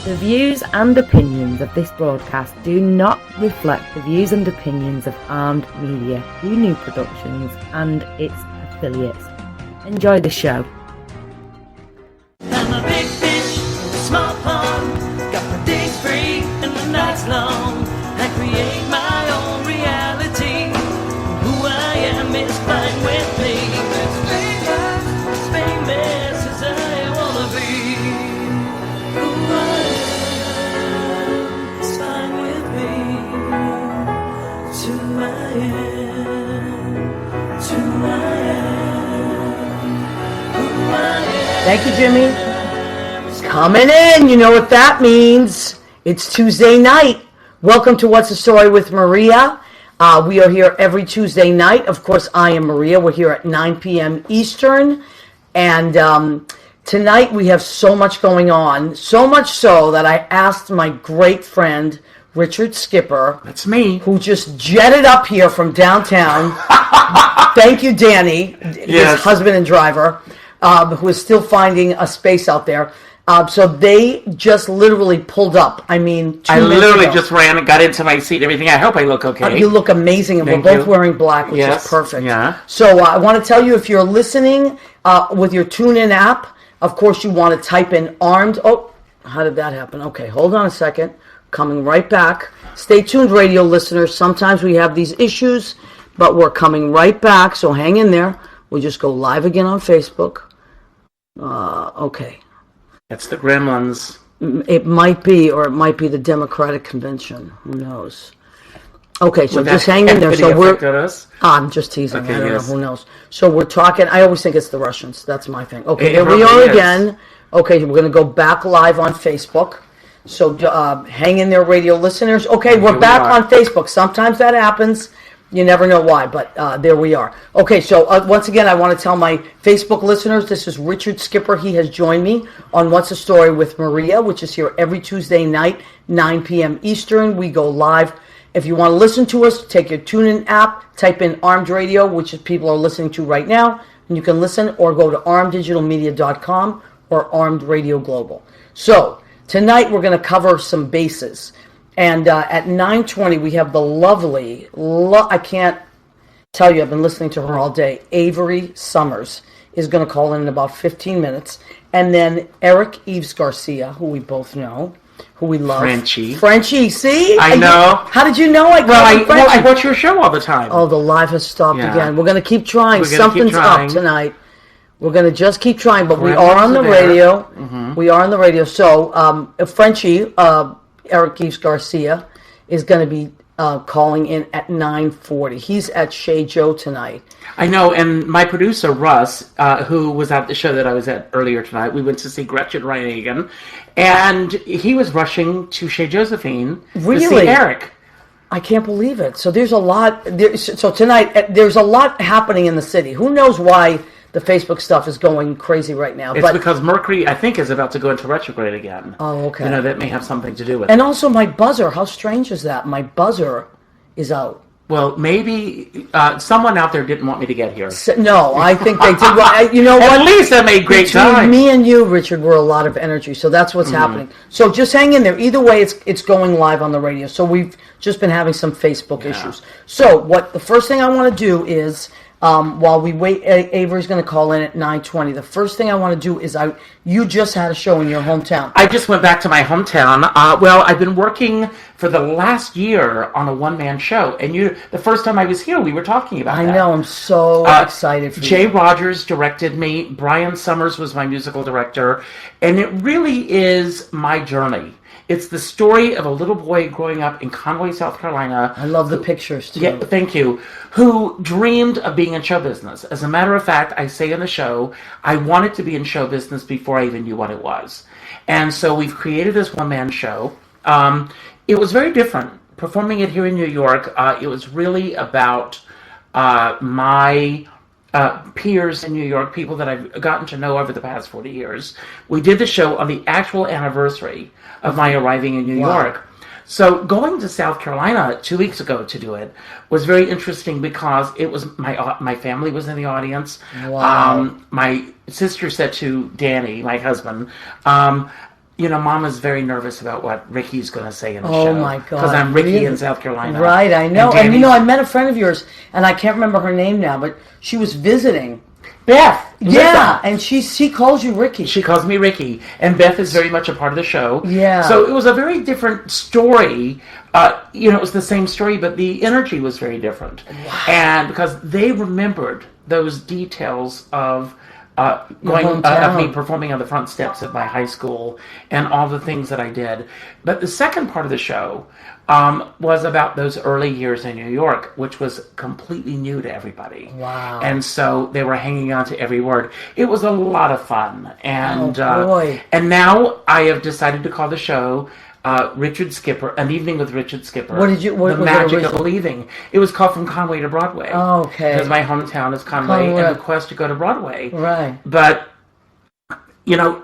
The views and opinions of this broadcast do not reflect the views and opinions of Armed Media, New Productions, and its affiliates. Enjoy the show. I'm a big fish in a small pond. Got my days free and my nights long. I create my own reality. Who I am is fine with me. As famous as I wanna be. Who I am is fine with me. To I am. To I am. Who I am. Thank you, Jimmy. Coming in, you know what that means. It's Tuesday night. Welcome to What's the Story with Maria. We are here every Tuesday night. Of course, I am Maria. We're here at 9 p.m. Eastern. And tonight we have so much going on. So much so that I asked my great friend, Richard Skipper. That's me. Who just jetted up here from downtown. Thank you, Danny, his husband and driver, who is still finding a space out there. So they just literally pulled up. I mean, I literally just ran and got into my seat and everything. I hope I look okay. You look amazing, and we're both wearing black, which is perfect. Yeah. So I want to tell you, if you're listening with your TuneIn app, of course you want to type in Armed. Oh, how did that happen? Okay, hold on a second. Coming right back. Stay tuned, radio listeners. Sometimes we have these issues, but we're coming right back, so hang in there. We'll just go live again on Facebook. Okay. It's the gremlins. It might be, or it might be the Democratic Convention. Who knows? Okay, so just hang in there. So I'm just teasing. Okay, I don't know. Who knows? So we're talking. I always think it's the Russians. That's my thing. Okay, here we are again. Okay, we're going to go back live on Facebook. So hang in there, radio listeners. Okay, we're back on Facebook. Sometimes that happens. You never know why, but there we are. Okay, so once again, I want to tell my Facebook listeners, this is Richard Skipper. He has joined me on What's the Story with Maria, which is here every Tuesday night, 9 p.m. Eastern. We go live. If you want to listen to us, take your TuneIn app, type in Armed Radio, which is people are listening to right now, and you can listen, or go to armeddigitalmedia.com or Armed Radio Global. So tonight we're going to cover some bases. And at 9:20, we have the lovely, I can't tell you, I've been listening to her all day, Avery Sommers is going to call in about 15 minutes. And then Yves Garcia, who we both know, who we love. Frenchie, see? I know. How did you know I I watch your show all the time. Oh, the live has stopped again. We're going to keep trying. Something's up tonight. We're going to just keep trying, but we are on the radio. Mm-hmm. We are on the radio. So, Frenchie... Yves Garcia is going to be calling in at 9:40. He's at Shea Joe tonight. I know, and my producer, Russ, who was at the show that I was at earlier tonight, we went to see Gretchen Reinigen, and he was rushing to Shea Josephine to see Eric. I can't believe it. So there's a lot. So tonight, there's a lot happening in the city. Who knows why the Facebook stuff is going crazy right now? It's because Mercury, I think, is about to go into retrograde again. Oh, okay. You know, that may have something to do with it. And also my buzzer. How strange is that? My buzzer is out. Well, maybe someone out there didn't want me to get here. No, I think they did. Well, you know what? At least I made great time. Me and you, Richard, were a lot of energy, so that's what's happening. So just hang in there. Either way, it's going live on the radio. So we've just been having some Facebook issues. So the first thing I want to do is... while we wait, Avery's going to call in at 9:20. The first thing I want to do is you just had a show in your hometown. I just went back to my hometown. I've been working for the last year on a one-man show, and the first time I was here, we were talking about that. I know. I'm so excited for you. Jay Rogers directed me. Brian Sommers was my musical director, and it really is my journey. It's the story of a little boy growing up in Conway, South Carolina. I love the pictures, too. Yeah, thank you. Who dreamed of being in show business. As a matter of fact, I say in the show, I wanted to be in show business before I even knew what it was. And so we've created this one-man show. It was very different. Performing it here in New York, it was really about my... peers in New York, people that I've gotten to know over the past 40 years. We did the show on the actual anniversary of my arriving in New York. So going to South Carolina 2 weeks ago to do it was very interesting because it was my family was in the audience. Wow. My sister said to Danny, my husband, Mama's very nervous about what Ricky's going to say in the show. Oh my God! Because I'm Ricky really? in South Carolina. Right, I know. And I met a friend of yours, and I can't remember her name now, but she was visiting. Beth. Yeah, and she calls you Ricky. She calls me Ricky, and Beth is very much a part of the show. Yeah. So it was a very different story. It was the same story, but the energy was very different. Wow. And because they remembered those details of of me performing on the front steps at my high school and all the things that I did. But the second part of the show was about those early years in New York, which was completely new to everybody. Wow. And so they were hanging on to every word. It was a lot of fun. And, and now I have decided to call the show Richard Skipper, An Evening with Richard Skipper. What The Magic of Believing. It was called From Conway to Broadway. Oh, okay. Because my hometown is Conway, and the quest to go to Broadway. Right. But,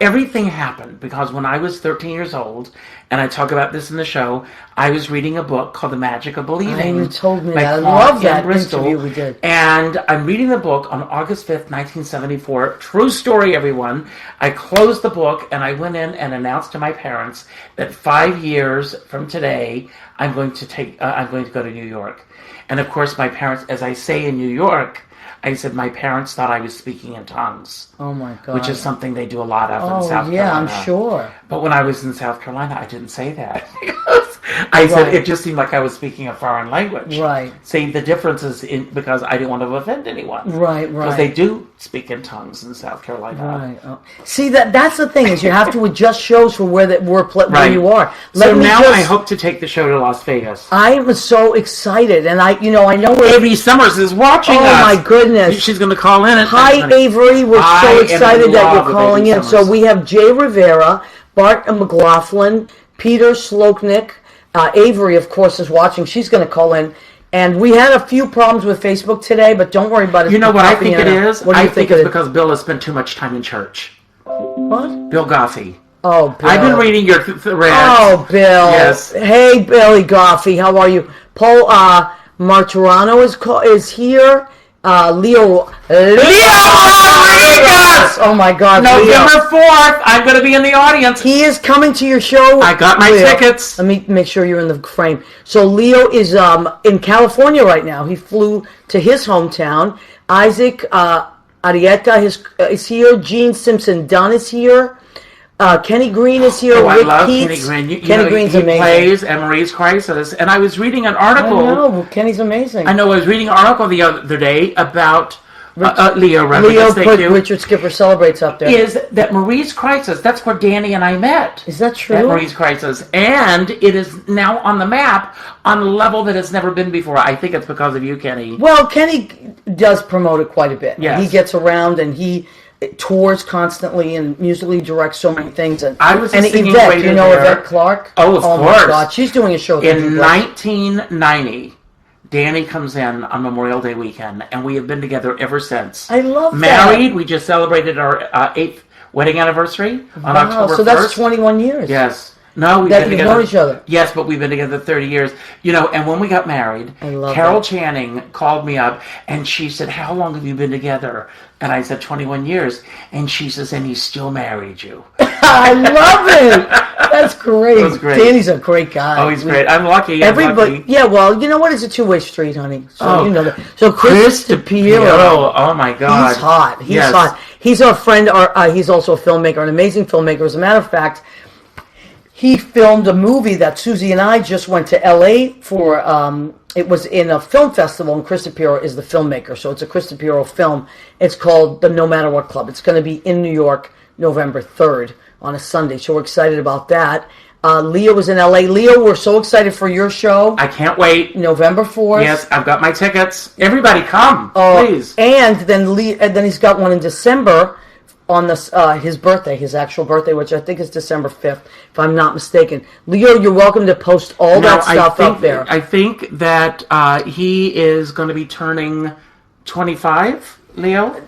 everything happened because when I was 13 years old, and I talk about this in the show, I was reading a book called The Magic of Believing. You told me that. I love that interview we did. And I'm reading the book on August 5th, 1974. True story, everyone. I closed the book, and I went in and announced to my parents that 5 years from today, I'm going to go to New York. And of course, my parents, as I say in New York, I said my parents thought I was speaking in tongues. Oh my God. Which is something they do a lot of in South Carolina. Yeah, I'm sure. But when I was in South Carolina, I didn't say that. I said it just seemed like I was speaking a foreign language. Right. See, the difference is because I didn't want to offend anyone. Right. Because they do speak in tongues in South Carolina. Right. Oh. See, that's the thing, is you have to adjust shows for where you are. I hope to take the show to Las Vegas. I am so excited, and I know where Avery Sommers is watching us. Oh my goodness. She's going to call in. Hi, Avery. We're so excited that you're calling in. So we have Jay Rivera, Bart McLaughlin, Peter Sloknick. Avery, of course, is watching. She's going to call in. And we had a few problems with Facebook today, but don't worry about it. You know what I think it is? What do you think it's because Bill has spent too much time in church. What? Bill Goffey. Oh, Bill. I've been reading your threads. Oh, Bill. Yes. Hey, Billy Goffey. How are you? Paul Martirano is here. Leo Rodriguez! Oh my God! November 4th, I'm going to be in the audience. He is coming to your show. I got my tickets. Let me make sure you're in the frame. So Leo is in California right now. He flew to his hometown. Isaac Arietta is here. Gene Simpson Dunn is here. Kenny Green is here. I Rick love Keats. Kenny Green. Kenny Green's amazing. He plays Emery's Crisis. And I was reading an article. I know. Kenny's amazing. I know. I was reading an article the other day about Leo put Richard Skipper Celebrates up there. Is that Marie's Crisis? That's where Danny and I met. Is that true? At Marie's Crisis. And it is now on the map on a level that it's never been before. I think it's because of you, Kenny. Well, Kenny does promote it quite a bit. Yes. He gets around and he tours constantly and musically directs so many things. And I was Yvette, you know Yvette Clark? Oh, of course. My God, she's doing a show. In 1990, Danny comes in on Memorial Day weekend, and we have been together ever since. I love Married, we just celebrated our 8th wedding anniversary on October 1st. So that's 21 years. Yes. No, we've that been you've together. known each other. Yes, but we've been together 30 years. And when we got married, Carol Channing called me up, and she said, "How long have you been together?" And I said, 21 years. And she says, "And he still married you." I love it. That's great. That was great. Danny's a great guy. Oh, he's great. I'm lucky. Everybody, yeah. Well, you know what? It's a two-way street, honey. So you know that. So Chris DePiero. Oh my God. He's hot. He's hot. He's our friend. He's also a filmmaker, an amazing filmmaker. As a matter of fact, he filmed a movie that Susie and I just went to L.A. for. It was in a film festival, and Chris DePiero is the filmmaker. So it's a Chris DePiero film. It's called The No Matter What Club. It's going to be in New York, November 3rd on a Sunday. So we're excited about that. Leo was in L.A. Leo, we're so excited for your show. I can't wait. November 4th. Yes, I've got my tickets. Everybody come, please. And then he's got one in December on his birthday, his actual birthday, which I think is December 5th, if I'm not mistaken. Leo, you're welcome to post all that stuff up there. I think that he is going to be turning 25, Leo?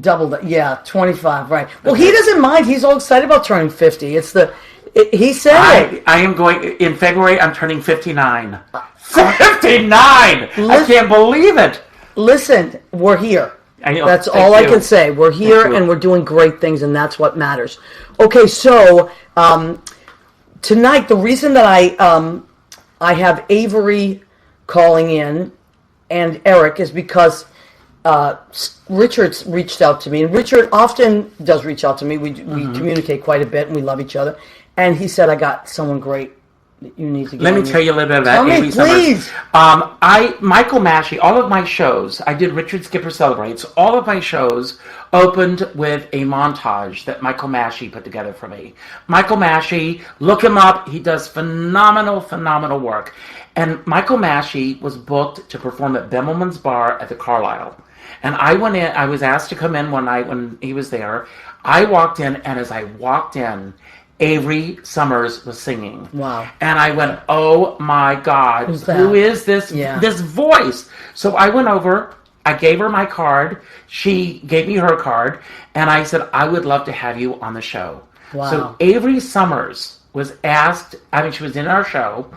Double that, yeah, 25, right. Well, he doesn't mind. He's all excited about turning 50. He said it. I am going, in February, I'm turning 59. 59! I can't believe it. Listen, we're here. I know. That's Thank all I you. can say. We're here Thank you. and we're doing great things, and that's what matters. Okay, so tonight the reason that I have Avery calling in and Eric is because Richard's reached out to me, and Richard often does reach out to me. We communicate quite a bit, and we love each other. And he said, "I got someone great that you need to get." Let me tell you a little bit about Avery please. Summers. Michael Mashey, all of my shows, I did Richard Skipper Celebrates. All of my shows opened with a montage that Michael Mashey put together for me. Michael Mashey, look him up. He does phenomenal work. And Michael Mashey was booked to perform at Bimmelman's Bar at the Carlisle. And I went in, I was asked to come in one night when he was there. I walked in, and as I walked in, Avery Summers was singing. Wow. And I went, oh my God, Who's that? who is this, Yeah. this voice? So I went over, I gave her my card, she gave me her card, and I said, I would love to have you on the show. Wow. So Avery Summers was asked, I mean, she was in our show,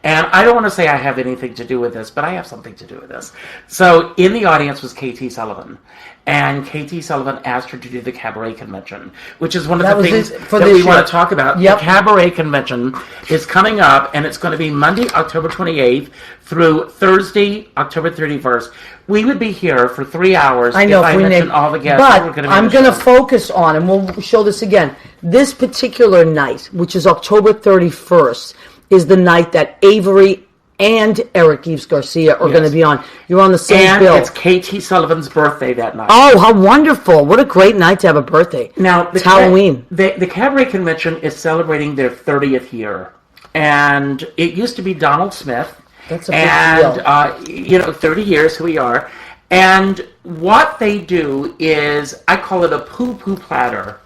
and I don't want to say I have anything to do with this, but I have something to do with this. So in the audience was K.T. Sullivan. And K.T. Sullivan asked her to do the Cabaret Convention, which is one of the things that we want to talk about. Yep. The Cabaret Convention is coming up, and it's going to be Monday, October 28th through Thursday, October 31st. We would be here for 3 hours I know if I mentioned all the guests. but that were going to be I'm on the going to show. focus on, and we'll show this again, this particular night, which is October 31st, is the night that Avery and Eric Yves Garcia are going to be on. You're on the same And bill. it's K.T. Sullivan's birthday that night. Oh, how wonderful. What a great night to have a birthday. Now, it's Halloween. The Cabaret Convention is celebrating their 30th year. And it used to be Donald Smith. That's a big deal. 30 years, who we are. And what they do is, I call it a poo-poo platter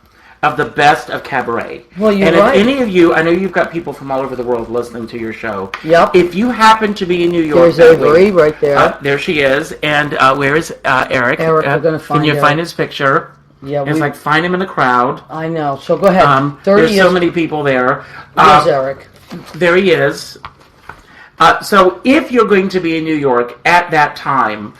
of the best of cabaret. Well, you're and right. if any of you, I know you've got people from all over the world listening to your show. Yep. If you happen to be in New York, There's Avery right there. there she is. And where is Eric? Eric, we're gonna find Can you Eric. find his picture? Yeah, It's like find him in the crowd. I know. So go ahead. 30 There's years. so many people there. Here's Eric. There he is. So if you're going to be in New York at that time,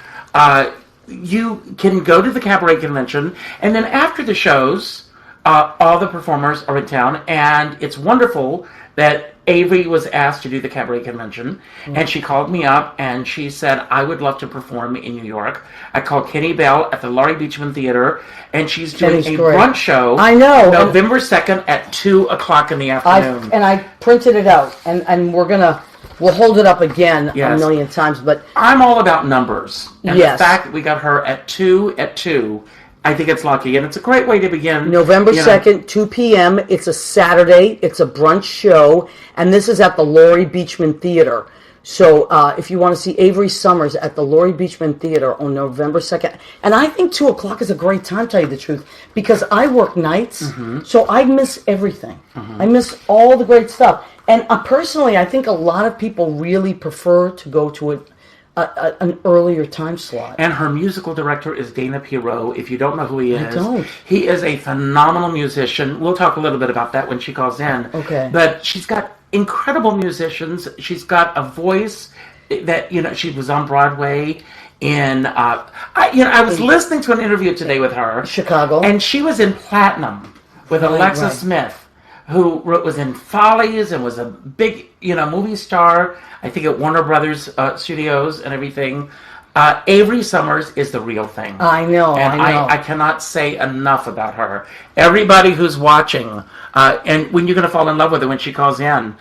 you can go to the Cabaret Convention, and then after the shows, all the performers are in town, and it's wonderful that Avery was asked to do the Cabaret Convention, and she called me up, and she said, I would love to perform in New York. I called Kenny Bell at the Laurie Beachman Theater, and she's doing Kenny's a great. brunch show. I know. November 2nd at 2 o'clock in the afternoon. I printed it out, and we'll hold it up again a Yes. million times, but I'm all about numbers. And Yes. the fact that we got her at 2, I think it's lucky. And it's a great way to begin. November you know. 2nd, 2 p.m. It's a Saturday. It's a brunch show, and this is at the Laurie Beachman Theater. So if you want to see Avery Summers at the Laurie Beachman Theater on November 2nd, and I think 2 o'clock is a great time, to tell you the truth, because I work nights, so I miss everything. I miss all the great stuff. And personally, I think a lot of people really prefer to go to an earlier time slot. And her musical director is Dana Pirot. If you don't know who he is, I don't. He is a phenomenal musician. We'll talk a little bit about that when she calls in. Okay. But she's got incredible musicians. She's got a voice that, she was on Broadway in, I was listening to an interview today with her. Chicago. And she was in Platinum with Alexa right. Smith, who was in Follies and was a big, movie star, I think at Warner Brothers Studios and everything. Avery Summers is the real thing. I know, And I know. I cannot say enough about her. Everybody who's watching, and when you're going to fall in love with her when she calls in,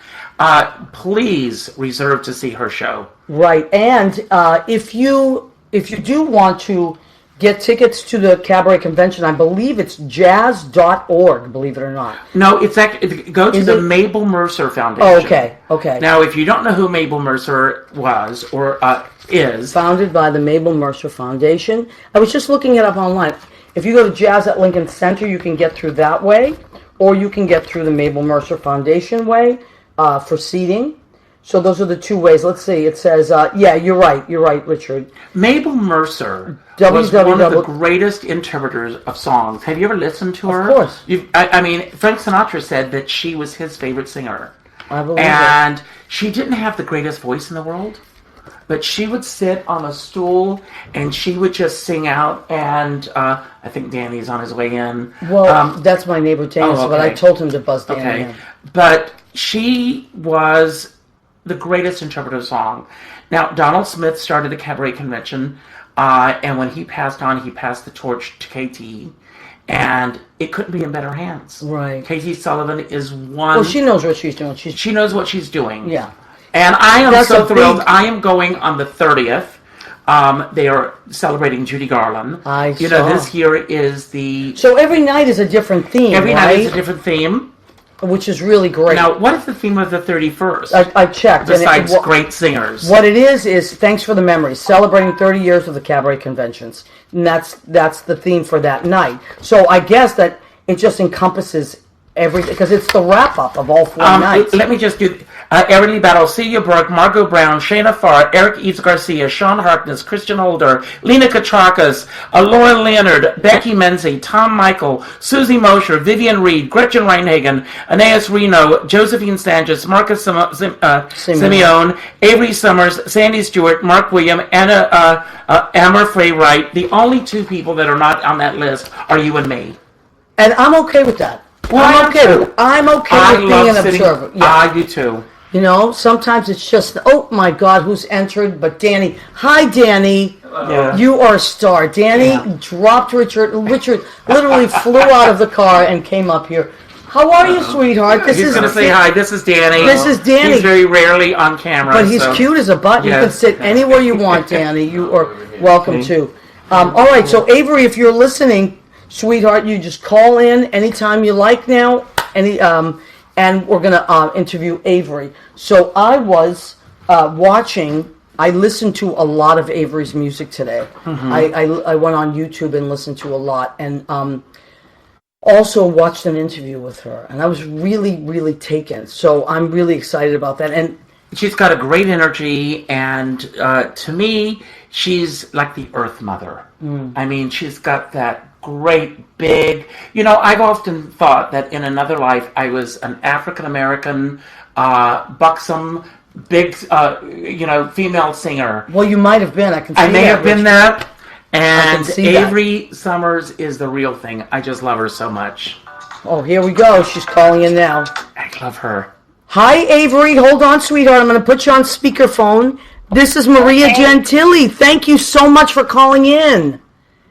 please reserve to see her show. Right, and if you do want to get tickets to the Cabaret Convention, I believe it's jazz.org, believe it or not. No, it's actually, go to Is the it? Mabel Mercer Foundation. Oh, okay. Now, if you don't know who Mabel Mercer was or is, Founded by the Mabel Mercer Foundation. I was just looking it up online. If you go to Jazz at Lincoln Center, you can get through that way, or you can get through the Mabel Mercer Foundation way for seating. So those are the two ways. Let's see. It says, you're right, Richard. Mabel Mercer was one of the greatest interpreters of songs. Have you ever listened to her? Of course. I mean, Frank Sinatra said that she was his favorite singer. I believe it. And she didn't have the greatest voice in the world, but she would sit on a stool and she would just sing out. And I think Danny's on his way in. Well, that's my neighbor Danny, but I told him to buzz Danny in. But she was the greatest interpreter of song. Now, Donald Smith started the Cabaret Convention, and when he passed on, he passed the torch to KT. And it couldn't be in better hands. Right. KT Sullivan is one. Well, she knows what she's doing. She knows what she's doing. Yeah. And I am so thrilled. I am going on the 30th. They are celebrating Judy Garland. You know, this year is the... So every night is a different theme, Every night is a different theme. Which is really great. Now, what is the theme of the 31st? I checked. Besides great singers. What it is thanks for the memories, celebrating 30 years of the Cabaret Conventions. And that's the theme for that night. So I guess that it just encompasses everything, because it's the wrap-up of all 4 nights. Let me just do... Everly Battle, Celia Burke, Margot Brown, Shayna Farr, Eric Yves Garcia, Sean Harkness, Christian Holder, Lena Katrakis, Lauren Leonard, Becky Menzie, Tom Michael, Susie Mosher, Vivian Reed, Gretchen Reinhagen, Aeneas Reno, Josephine Sanchez, Marcus Simeone, Avery Sommers, Sandy Stewart, Mark William, Amber Frey Wright. The only 2 people that are not on that list are you and me. And I'm okay with that. Well, I'm okay with being an observer. Yeah. I do too. You know, sometimes it's just, oh my God, who's entered? But Danny, hi Danny, you are a star. Danny dropped Richard. Richard literally flew out of the car and came up here. How are you, sweetheart? He's going to say hi. This is Danny. This is Danny. He's very rarely on camera. But he's cute as a button. Yes. You can sit anywhere you want, Danny. You are welcome to. All right, so Avery, if you're listening, sweetheart, you just call in anytime you like now. And we're going to interview Avery. So I was watching, I listened to a lot of Avery's music today. Mm-hmm. I went on YouTube and listened to a lot, and also watched an interview with her. And I was really, really taken. So I'm really excited about that. And she's got a great energy, and to me, she's like the Earth Mother. I mean, she's got that great, big... You know, I've often thought that in another life I was an African-American, buxom, big, female singer. Well, you might have been. I can see that. I may have been that. And Avery Sommers is the real thing. I just love her so much. Oh, here we go. She's calling in now. I love her. Hi, Avery. Hold on, sweetheart. I'm going to put you on speakerphone. This is Maria Gentili. Thank you so much for calling in.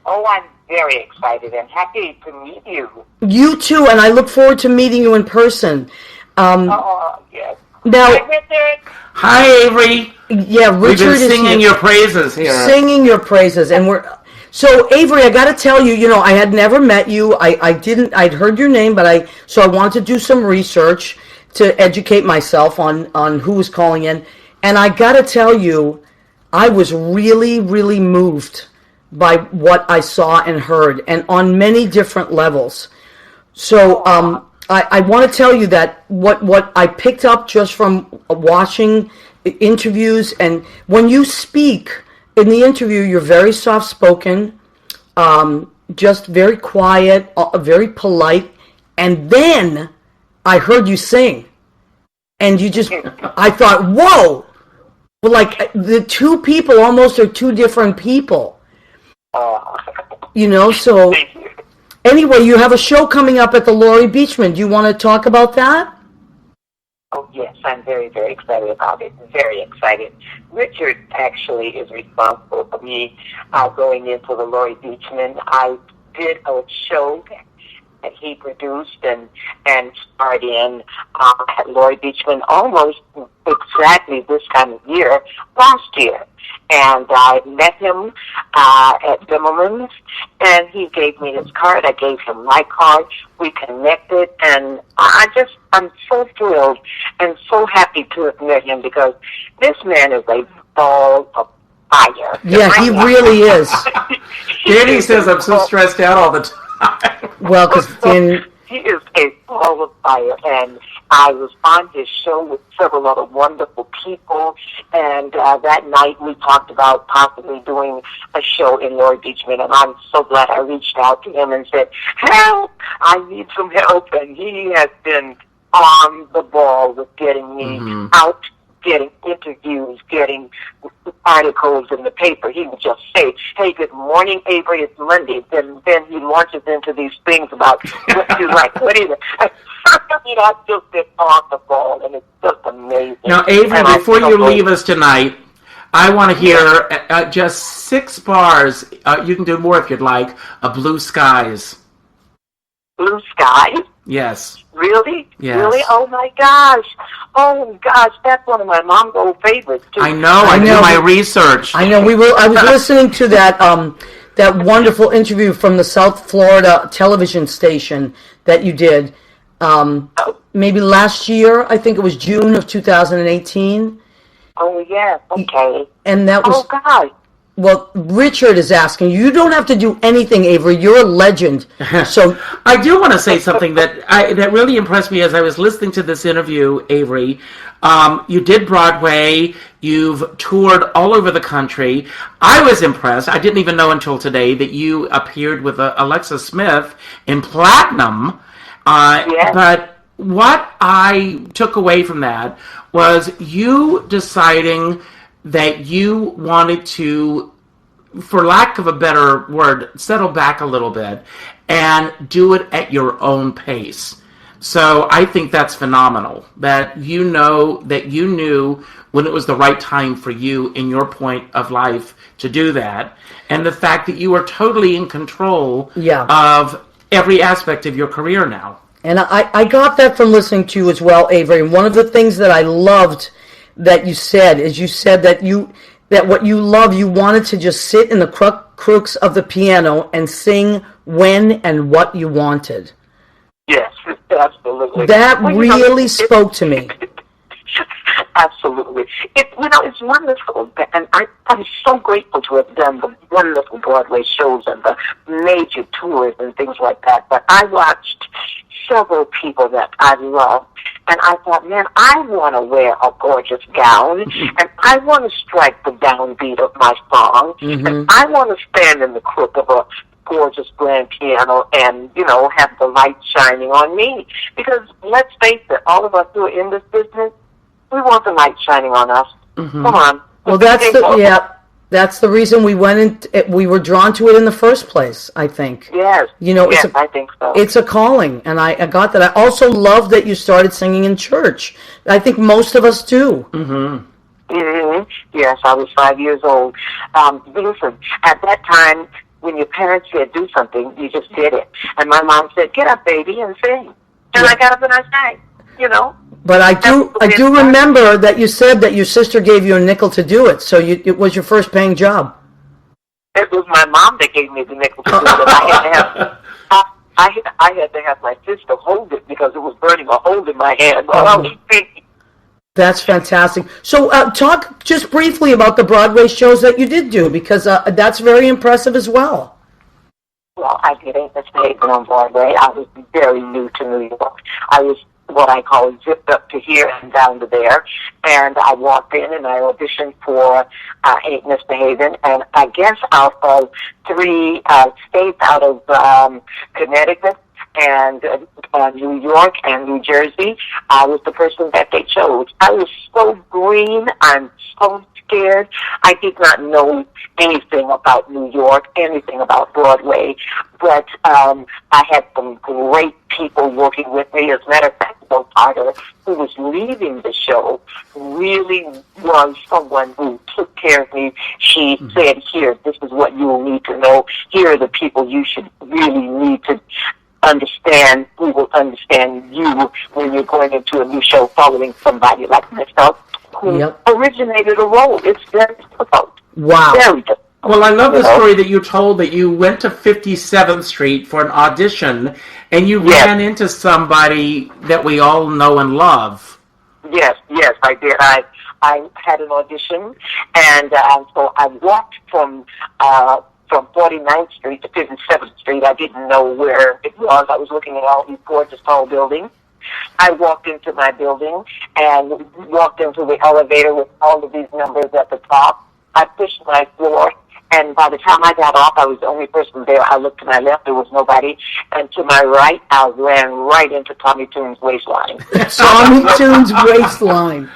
Oh, I'm very excited and happy to meet you. You too, and I look forward to meeting you in person. Yes. Now, Hi, Richard. Hi, Avery. Yeah, Richard is singing your praises here. Singing your praises, and so Avery. I got to tell you, you know, I had never met you. I'd heard your name, but so I wanted to do some research to educate myself on who was calling in, and I got to tell you, I was really, really moved by what I saw and heard, and on many different levels. So I want to tell you that what I picked up just from watching interviews, and when you speak in the interview, you're very soft-spoken, just very quiet, very polite, and then I heard you sing, and I thought, whoa, like the 2 people almost are 2 different people. You know, so anyway, you have a show coming up at the Laurie Beachman. Do you want to talk about that? Oh, yes, I'm very, very excited about it. Very excited. Richard actually is responsible for me going into the Laurie Beachman. I did a show that he produced and starred in at Laurie Beachman almost exactly this time of year last year. And I met him at Zimmerman's, and he gave me his card. I gave him my card. We connected, and I'm so thrilled and so happy to have met him, because this man is a ball of fire. Yeah, he really is. Danny says I'm so stressed out all the time. Well, because he is a ball of fire, and I was on his show with several other wonderful people, and that night we talked about possibly doing a show in Laurie Beachman, and I'm so glad I reached out to him and said, help, I need some help, and he has been on the ball with getting me out getting interviews, getting articles in the paper, he would just say, "Hey, good morning, Avery, it's Monday." Then he launches into these things about what you like, what is it? You know, I just get off the ball, and it's just amazing. Now, Avery, before you leave us tonight, I want to hear just 6 bars. You can do more if you'd like. Blue skies. Blue skies? Yes. Really? Yes. Really? Oh my gosh! Oh gosh, that's one of my mom's old favorites too. I know. I do my research. I know. I was listening to that that wonderful interview from the South Florida television station that you did. Maybe last year. I think it was June of 2018. Oh yes. Okay. And that was. Oh gosh. Well, Richard is asking. You don't have to do anything, Avery. You're a legend. So I do want to say something that really impressed me as I was listening to this interview, Avery. You did Broadway. You've toured all over the country. I was impressed. I didn't even know until today that you appeared with Alexa Smith in Platinum. Yes. But what I took away from that was you deciding that you wanted to, for lack of a better word, settle back a little bit and do it at your own pace. So I think that's phenomenal, that you knew when it was the right time for you in your point of life to do that, and the fact that you are totally in control of every aspect of your career now. And I got that from listening to you as well, Avery. And one of the things that I loved that you said is you said that what you love, you wanted to just sit in the crooks of the piano and sing when and what you wanted. Yes, absolutely. That really spoke to me. Absolutely. It's wonderful, and I'm so grateful to have done the wonderful Broadway shows and the major tours and things like that. But I watched several people that I love, and I thought, man, I want to wear a gorgeous gown, and I want to strike the downbeat of my song, and I want to stand in the crook of a gorgeous grand piano and, have the light shining on me. Because let's face it, all of us who are in this business, we want the light shining on us. Come on. Well, that's the reason we went in. We were drawn to it in the first place, I think. Yes. I think so. It's a calling, and I got that. I also love that you started singing in church. I think most of us do. Yes, I was 5 years old. Listen, at that time, when your parents said do something, you just did it. And my mom said, "Get up, baby, and sing." And I got up and I sang. But I do remember that you said that your sister gave you a nickel to do it, so it was your first paying job. It was my mom that gave me the nickel to do it. I had to have my sister hold it because it was burning a hole in my hand while I was singing. That's fantastic. So talk just briefly about the Broadway shows that you did do, because that's very impressive as well. Well, I did Ain't Miss Haven on Broadway. I was very new to New York. I was what I call zipped up to here and down to there. And I walked in and I auditioned for Ain't Misbehaving. And I guess out of 3 states, out of Connecticut and New York and New Jersey, I was the person that they chose. I was so green. I'm so scared. I did not know anything about New York, anything about Broadway, but I had some great people working with me. As a matter of fact, Bill Potter, who was leaving the show, really was someone who took care of me. She said, "Here, this is what you will need to know. Here are the people you should really need to understand. We will understand you when you're going into a new show following somebody like myself who originated a role." It's very difficult. Wow. Very difficult. Well, I love the story that you told that you went to 57th Street for an audition and you ran into somebody that we all know and love. Yes, I did. I had an audition, and so I walked from 49th Street to 57th Street. I didn't know where it was. I was looking at all these gorgeous tall buildings. I walked into my building and walked into the elevator with all of these numbers at the top. I pushed my floor, and by the time I got off, I was the only person there. I looked to my left, there was nobody, and to my right, I ran right into Tommy Toon's waistline. Tommy Toon's waistline.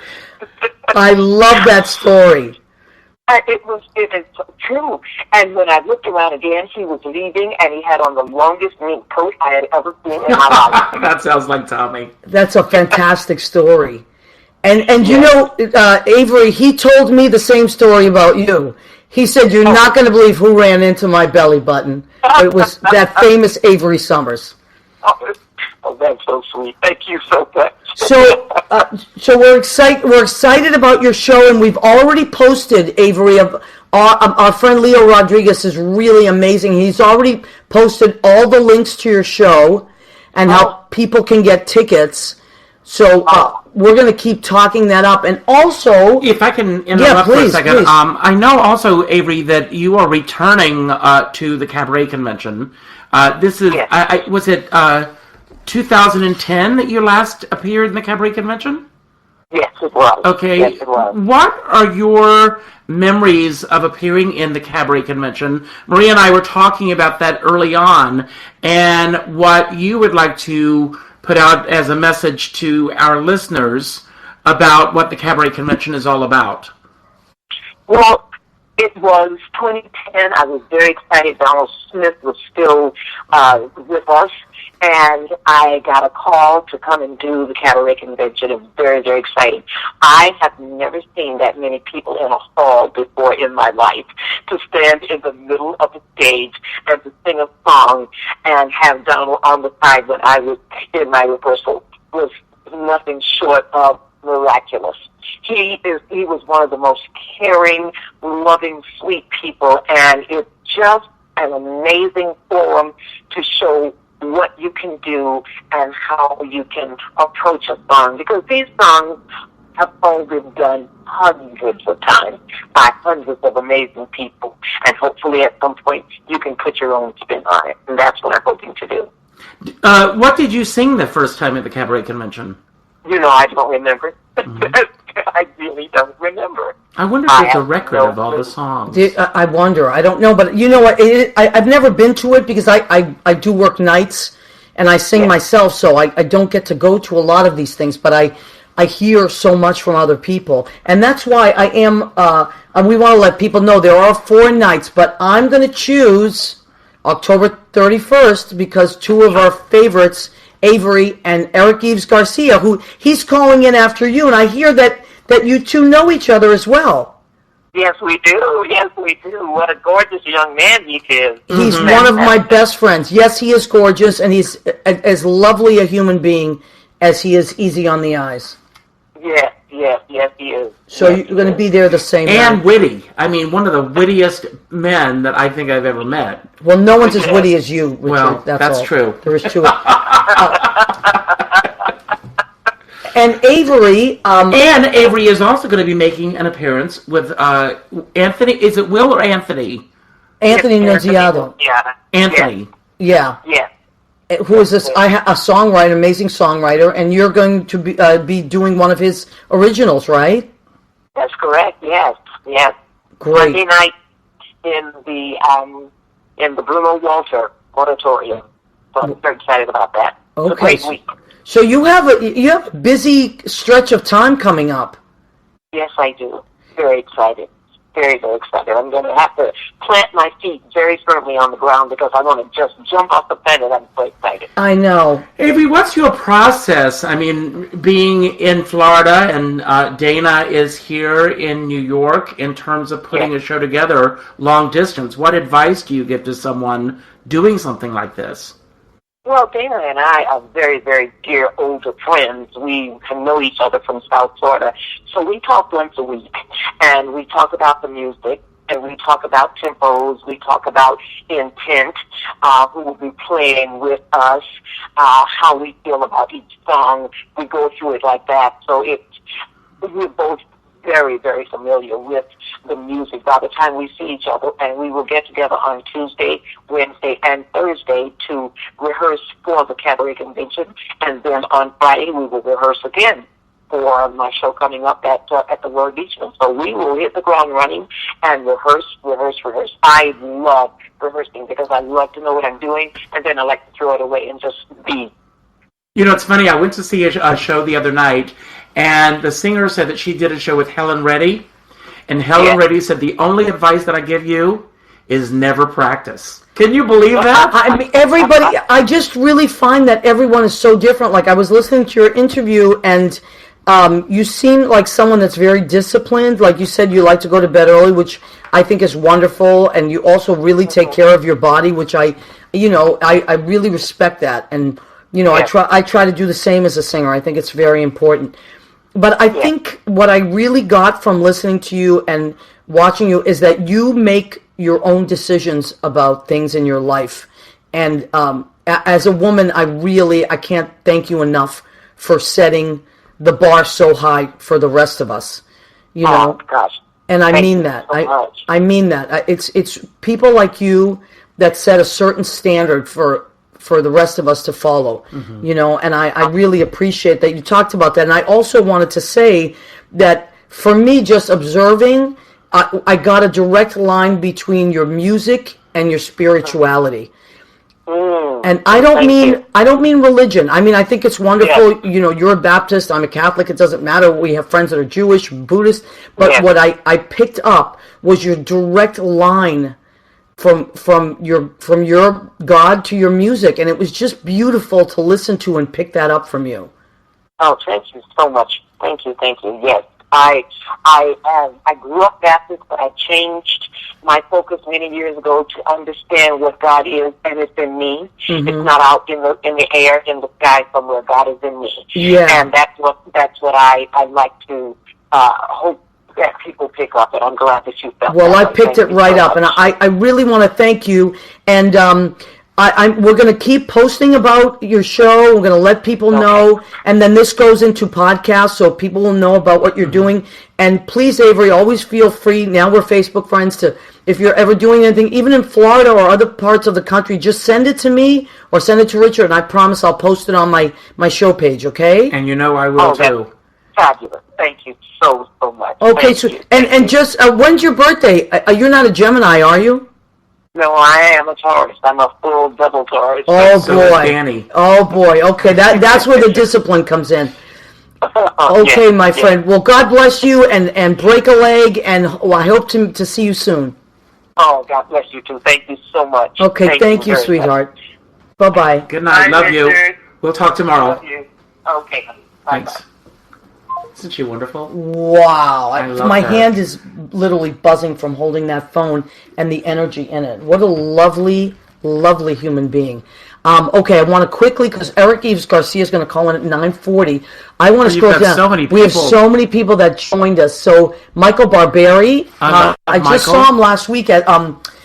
I love that story. It is true. And when I looked around again, he was leaving, and he had on the longest mink coat I had ever seen in my life. That sounds like Tommy. That's a fantastic story. And you know, Avery, he told me the same story about you. He said, you're not going to believe who ran into my belly button. It was that famous Avery Sommers. Oh, that's so sweet. Thank you so much. So we're excited about your show, and we've already posted, Avery, of our friend Leo Rodriguez is really amazing. He's already posted all the links to your show and how people can get tickets. So we're going to keep talking that up. And also, if I can interrupt for a second, please. I know also, Avery, that you are returning to the Cabaret Convention. This is, was it 2010 that you last appeared in the Cabaret Convention? Yes, it was. Okay. Yes, it was. What are your memories of appearing in the Cabaret Convention? Maria and I were talking about that early on, and what you would like to put out as a message to our listeners about what the Cabaret Convention is all about. Well, it was 2010. I was very excited. Donald Smith was still with us, and I got a call to come and do the Cabaret Convention. It was very, very exciting. I have never seen that many people in a hall before in my life. To stand in the middle of the stage and to sing a song and have Donald on the side when I was in my rehearsal was nothing short of miraculous. He was one of the most caring, loving, sweet people, and it's just an amazing forum to show what you can do and how you can approach a song, because these songs have all been done hundreds of times by hundreds of amazing people, and hopefully at some point you can put your own spin on it, and that's what I'm hoping to do. What did you sing the first time at the Cabaret Convention? You know, I don't remember. I really don't remember. I wonder if there's a record of all the songs. I wonder. I don't know, but you know what? I've never been to it because I do work nights and I sing myself, so I don't get to go to a lot of these things, but I hear so much from other people. And that's why I am, and we want to let people know there are 4 nights, but I'm going to choose October 31st because 2 of our favorites, Avery and Eric Yves Garcia, who he's calling in after you, and I hear that you two know each other as well. Yes, we do. Yes, we do. What a gorgeous young man he is. He's one of my best friends. Yes, he is gorgeous, and he's as lovely a human being as he is easy on the eyes. Yes, he is. So you're going to be there the same and night. witty. I mean, one of the wittiest men that I think I've ever met. Well, no one's as witty as you, Richard. Well, that's all. true. There is 2. And Avery... and Avery is also going to be making an appearance with Anthony. Is it Will or Anthony? Anthony Nunziato. Yeah. Anthony. Yeah. Yeah. Who is this? A songwriter, amazing songwriter, and you're going to be doing one of his originals, right? That's correct. Yes. Great. Monday night in the Bruno Walter Auditorium. So I'm very excited about that. It's a great week. So you have a busy stretch of time coming up. Yes, I do. Very excited. Very, very excited. I'm going to have to plant my feet very firmly on the ground because I want to just jump off the bed, and I'm so excited. I know. Avery, what's your process? I mean, being in Florida and Dana is here in New York in terms of putting a show together long distance. What advice do you give to someone doing something like this? Well, Dana and I are very, very dear older friends. We know each other from South Florida. So we talk once a week, and we talk about the music, and we talk about tempos, we talk about intent, who will be playing with us, how we feel about each song. We go through it like that. So we're both very, very familiar with the music by the time we see each other, and we will get together on Tuesday, Wednesday, and Thursday to rehearse for the Cabaret Convention, and then on Friday we will rehearse again for my show coming up at the Royal Beachman. So we will hit the ground running and rehearse. I love rehearsing because I love to know what I'm doing, and then I like to throw it away and just be. You know, it's funny. I went to see a show the other night, and the singer said that she did a show with Helen Reddy, and Helen Reddy said the only advice that I give you is never practice. Can you believe that? I mean, everybody. I just really find that everyone is so different. Like I was listening to your interview, and you seem like someone that's very disciplined. Like you said, you like to go to bed early, which I think is wonderful, and you also really take care of your body, which I really respect that. And I try to do the same as a singer. I think it's very important. But I think what I really got from listening to you and watching you is that you make your own decisions about things in your life. And as a woman, I can't thank you enough for setting the bar so high for the rest of us. You know, gosh. And I mean that. I mean that. It's people like you that set a certain standard for the rest of us to follow. You know, and I really appreciate that you talked about that. And I also wanted to say that for me, just observing, I got a direct line between your music and your spirituality. And I don't mean religion. I mean, I think it's wonderful. Yeah. You know, you're a Baptist, I'm a Catholic. It doesn't matter. We have friends that are Jewish, Buddhist. But what I picked up was your direct line from your God to your music, and it was just beautiful to listen to and pick that up from you. Oh, thank you so much. Thank you. Yes. I grew up Baptist, but I changed my focus many years ago to understand what God is, and it's in me. It's not out in the air, in the sky somewhere. God is in me. Yeah. And that's what I like to hope that people pick up, and I'm glad that you felt well, that. I picked it right up, and I really want to thank you, and we're going to keep posting about your show. We're going to let people know, and then this goes into podcasts so people will know about what you're doing. And please, Avery, always feel free. Now we're Facebook friends. If you're ever doing anything, even in Florida or other parts of the country, just send it to me or send it to Richard, and I promise I'll post it on my show page. Okay? And you know I will too. Fabulous. Thank you so much. Okay, and just when's your birthday? You're not a Gemini, are you? No, I am a Taurus. I'm a full double Taurus. Oh, so boy. Danny. Oh, boy. Okay, that's where the discipline comes in. Okay, my friend. Well, God bless you, and break a leg, and I hope to see you soon. Oh, God bless you, too. Thank you so much. Okay, thank you, sweetheart. Much. Bye-bye. Good night. Love you. We'll talk tomorrow. Love you. Okay. Bye-bye. Thanks. Isn't she wonderful? Wow. My her. hand is literally buzzing from holding that phone and the energy in it. What a lovely, lovely human being. Okay, I want to quickly, because Yves Garcia is going to call in at 9:40. I want to scroll down. So many people. We have so many people that joined us. So Michael Barberi, I just saw him last week at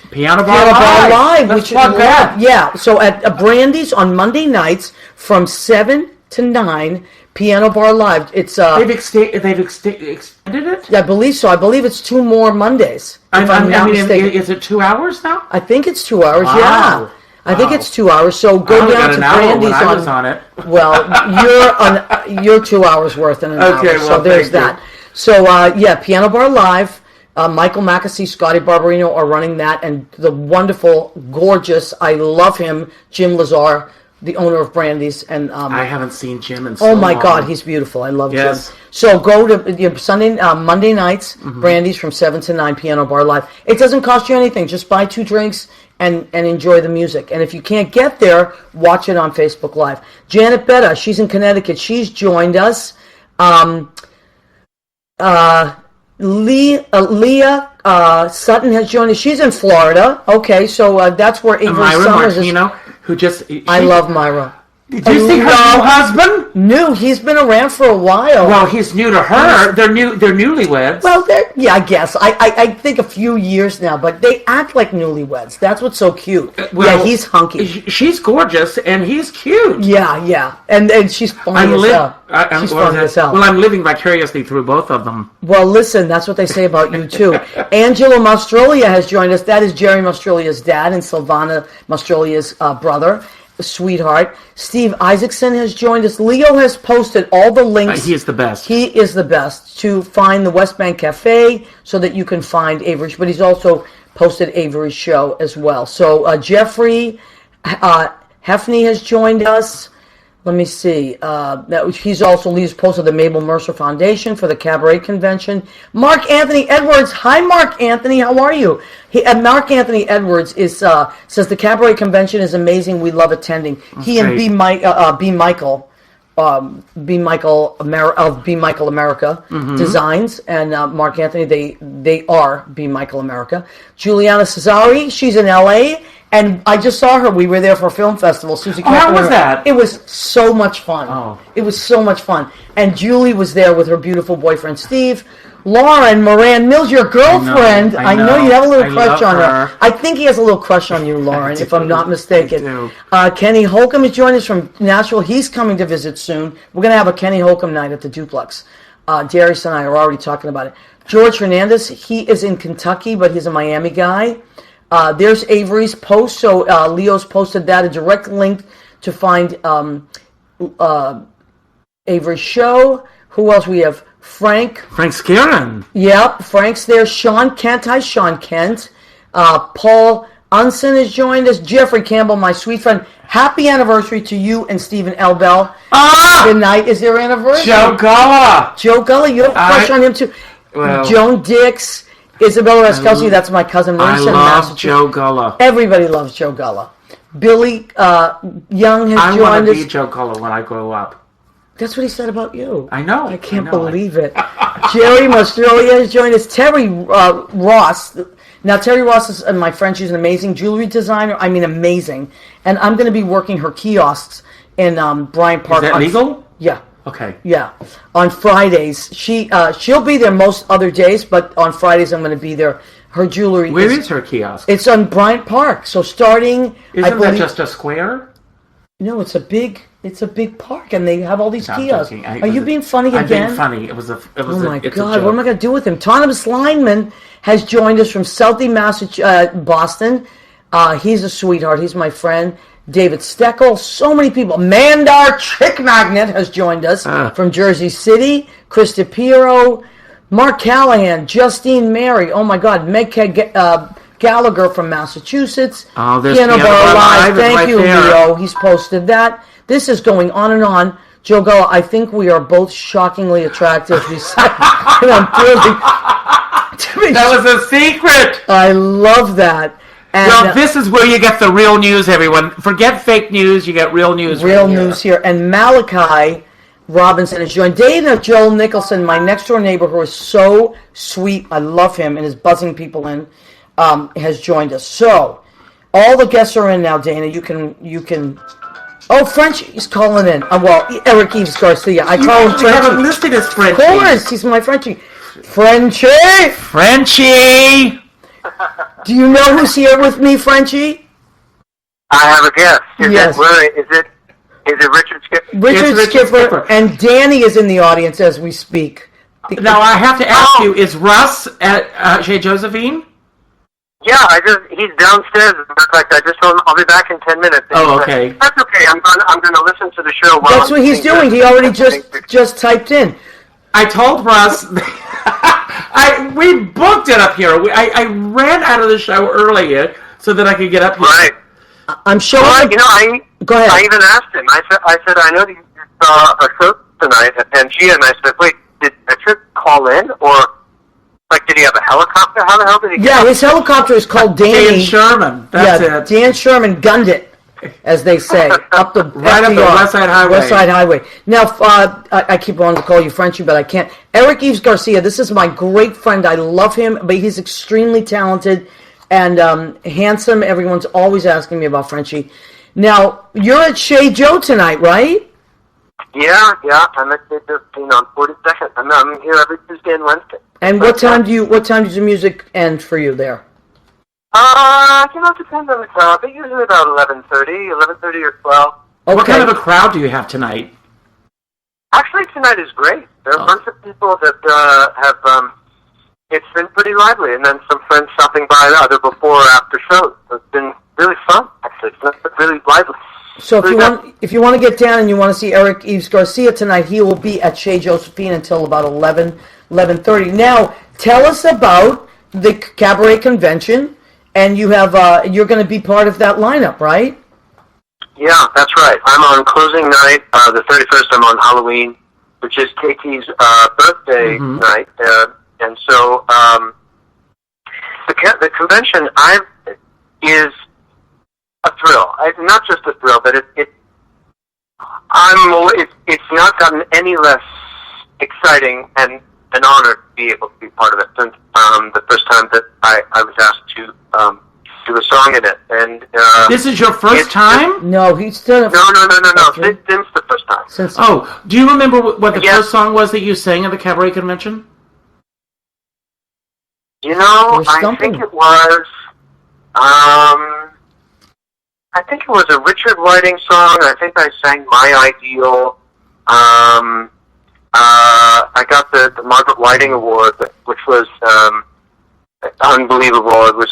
Piano Bar Live. Let's plug that. Yeah, so at Brandy's on Monday nights from 7 to 9. Piano Bar Live. It's they've extended it. I believe so. I believe it's 2 more Mondays. Is it 2 hours now? I think it's 2 hours. Wow. Yeah, I think it's 2 hours. So go down to Brandy's I was on it. Well, you're 2 hours worth in an hour. Well, so there's that. So Piano Bar Live. Michael Mackesy, Scotty Barberino are running that, and the wonderful, gorgeous, I love him, Jim Lazar, the owner of Brandy's, and I haven't seen Jim in so long. Oh my God, he's beautiful. I love Jim. So go to Monday nights, Brandy's from 7 to 9, Piano Bar Live. It doesn't cost you anything. Just buy 2 drinks and enjoy the music. And if you can't get there, watch it on Facebook Live. Janet Betta, she's in Connecticut. She's joined us. Leah Sutton has joined us. She's in Florida. Okay, so that's where Avery Sommers is. Who just... I love Myra. Did you see her new husband? New. He's been around for a while. Well, he's new to her. They're newlyweds. Well, I guess. I think a few years now, but they act like newlyweds. That's what's so cute. He's hunky. She's gorgeous, and he's cute. Yeah. And she's funny as hell. She's funny as hell. Well, I'm living vicariously through both of them. Well, listen, that's what they say about you, too. Angelo Mastrolia has joined us. That is Jerry Mastrolia's dad and Silvana Mastrolia's brother. Sweetheart. Steve Isaacson has joined us. Leo has posted all the links. He is the best. He is the best to find the West Bank Cafe so that you can find Avery. But he's also posted Avery's show as well. So Jeffrey Heffney has joined us. Let me see. He's also leads post of the Mabel Mercer Foundation for the Cabaret Convention. Mark Anthony Edwards. Hi, Mark Anthony. How are you? Mark Anthony Edwards says the Cabaret Convention is amazing. We love attending. He and B. Michael of B. Michael America Designs, and Mark Anthony. They are B. Michael America. Juliana Cesari. She's in L.A. And I just saw her. We were there for a film festival. Susie, how was that? It was so much fun. Oh. It was so much fun. And Julie was there with her beautiful boyfriend, Steve. Lauren Moran Mills, your girlfriend. I know you have a little crush on her. I think he has a little crush on you, Lauren, if I'm not mistaken. Kenny Holcomb has joined us from Nashville. He's coming to visit soon. We're going to have a Kenny Holcomb night at the Duplex. Darius and I are already talking about it. George Hernandez, he is in Kentucky, but he's a Miami guy. There's Avery's post. So Leo's posted that, a direct link to find Avery's show. Who else? We have Frank Skirin. Yep, Frank's there. Sean Kent. Hi, Sean Kent. Paul Unson has joined us. Jeffrey Campbell, my sweet friend. Happy anniversary to you and Stephen L. Bell. Good night. Is their anniversary? Joe Gullah. You have a crush on him too. Well, Joan Dix. Isabella Raskowski, that's my cousin Marisa. I love Joe Gullah. Everybody loves Joe Gullah. Billy Young has joined us. I want to be Joe Gullah when I grow up. That's what he said about you. I know. I can't believe it. Jerry Mastrolia has joined us. Terry Ross. Now, Terry Ross is my friend. She's an amazing jewelry designer. I mean, amazing. And I'm going to be working her kiosks in Bryant Park. Is that legal? Yeah. Okay. Yeah, on Fridays. She'll be there most other days, but on Fridays I'm going to be there. Her jewelry. Where is her kiosk? It's on Bryant Park. So starting. Isn't that just a square? No, it's a big park, and they have all these kiosks. Are you being funny again? I'm being funny. It was a. Oh my God! What am I going to do with him? Thomas Lineman has joined us from Southie, Boston. He's a sweetheart. He's my friend. David Steckel, so many people. Mandar Chick Magnet has joined us from Jersey City. Chris DePiero, Mark Callahan, Justine Mary. Oh my God, Meg Gallagher from Massachusetts. Oh, there's Piano Bar Live. Thank right you, there. Leo. He's posted that. This is going on and on. Joe Gullah, I think we are both shockingly attractive. He said, and I'm that was a secret. I love that. And, well, this is where you get the real news, everyone. Forget fake news. You get real news. Real news here. And Malachi Robinson has joined. Dana Joel Nicholson, my next-door neighbor, who is so sweet. I love him and is buzzing people in, has joined us. So, all the guests are in now, Dana. You can. Oh, Frenchie is calling in. Eric Yves Garcia. I call him Frenchie. You haven't listed as Frenchie. Of course, he's my Frenchie. Frenchie! Do you know who's here with me, Frenchie? I have a guess. Yes. Is it Richard Skipper? Richard Skipper, and Danny is in the audience as we speak. Now, I have to ask you, is Russ at Chez Josephine? Yeah, he's downstairs. In fact, I just told him I'll be back in 10 minutes. Oh, okay. That's okay. I'm going to listen to the show. That's what he's doing. He already just typed in. I told Russ... we booked it up here. I ran out of the show earlier so that I could get up here. Right. I'm sure. Well, go ahead. I even asked him. I said, I know that you saw a show tonight at Pangea, and I said, wait, did Richard call in, or did he have a helicopter? How the hell did he? Yeah, his helicopter is called Danny. Dan Sherman. That's it. Dan Sherman gunned it, as they say, up the right up the West Side Highway. West Side Highway. Now, I keep wanting to call you Frenchie, but I can't. Eric Yves Garcia. This is my great friend. I love him, but he's extremely talented and handsome. Everyone's always asking me about Frenchie. Now, you're at Chez Joe tonight, right? Yeah. I'm at Chez Josephine on 42nd. I'm here every Tuesday and Wednesday. And what time does the music end for you there? It depends on the crowd. But usually about 11:30 or 12. Okay. What kind of a crowd do you have tonight? Actually, tonight is great. There are a bunch of people that have. It's been pretty lively, and then some friends stopping by either before or after shows. So it's been really fun. Actually, it's been really lively. So if you want to get down and you want to see Eric Yves Garcia tonight, he will be at Chez Josephine until about 11:30. Now, tell us about the Cabaret Convention, and you have you're going to be part of that lineup, right? Yeah, that's right. I'm on closing night. The 31st, I'm on Halloween, which is Katie's birthday night. And so the convention is a thrill. Not just a thrill, but it's not gotten any less exciting and an honor to be able to be part of it since the first time that I was asked to do a song in it. And this is your first time? No, he's still... No. Since the first time. Oh, do you remember what the first song was that you sang at the cabaret convention? You know, I think it was... I think it was a Richard Whiting song. I think I sang My Ideal. I got the Margaret Whiting Award, which was unbelievable. It was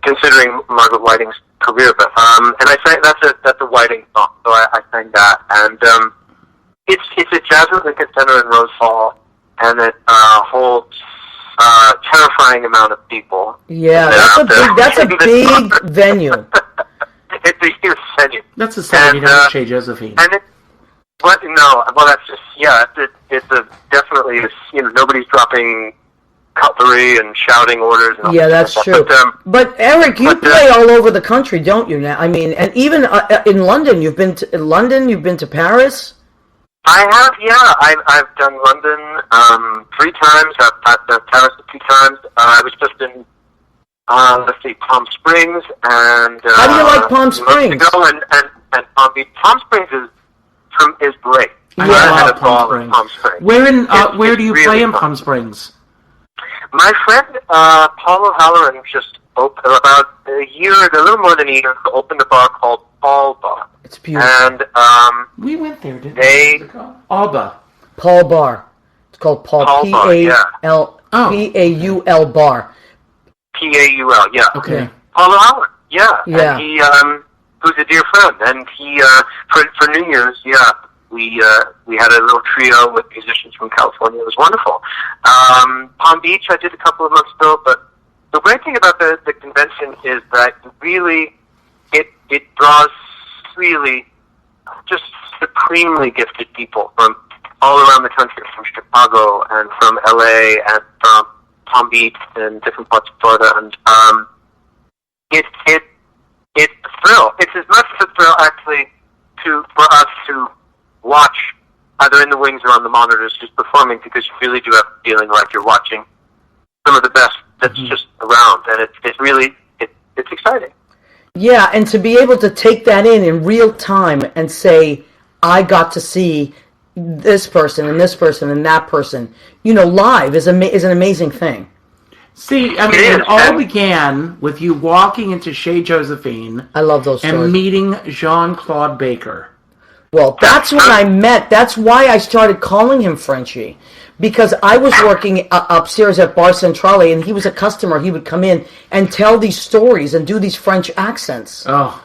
considering Margaret Whiting's career, but and I sang that's a Whiting song, so I sang that. And it's a Jazz at Lincoln Center in Rose Hall, and it holds terrifying amount of people. Yeah, that's a big venue. It's a huge venue. That's a Saturday night Chez Josephine. And that's just, it's definitely, nobody's dropping cutlery and shouting orders. And yeah, that's true. But Eric, you play all over the country, don't you? Now, I mean, and even in London, you've been to Paris. I have, yeah. I've done London 3 times. I've done Paris 2 times. I was just in Palm Springs and how do you like Palm Springs? And Palm Beach. Palm Springs is great. I love Palm Springs. Where do you play really in Palm Springs? My friend Paul O'Halloran just opened about a little more than a year ago, opened a bar called Paul Bar. It's beautiful. And we went there, didn't we? Alba. Paul Bar. It's called Paul P-A-U-L Bar. P-A-U-L, yeah. Okay. Paul O'Halloran, yeah. Yeah. And he, who's a dear friend, and he, for New Year's, we had a little trio with musicians from California. It was wonderful. Palm Beach, I did a couple of months ago, but the great thing about the convention is that really, it draws really just supremely gifted people from all around the country, from Chicago and from LA and from Palm Beach and different parts of Florida, and it's a thrill. It's as much as a thrill, actually, for us to watch either in the wings or on the monitors who's performing, because you really do have a feeling like you're watching some of the best that's just around, and it's really it's exciting. Yeah, and to be able to take that in real time and say, I got to see this person and this person and that person, live is an amazing thing. See, I mean, it all began with you walking into Chez Josephine. I love those stories. And meeting Jean-Claude Baker. Well, that's when I met. That's why I started calling him Frenchie. Because I was working upstairs at Bar Centrale, and he was a customer. He would come in and tell these stories and do these French accents. Oh,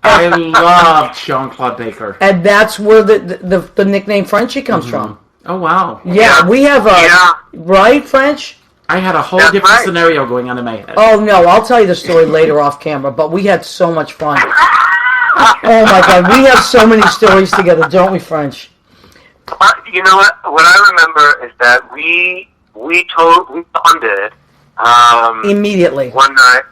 I loved Jean-Claude Baker. And that's where the nickname Frenchie comes from. Oh, wow. Yeah, we have right, French? I had a whole different scenario going on in my head. Oh, no, I'll tell you the story later off camera, but we had so much fun. Oh, my God, we have so many stories together, don't we, French? You know what? What I remember is that we bonded immediately one night.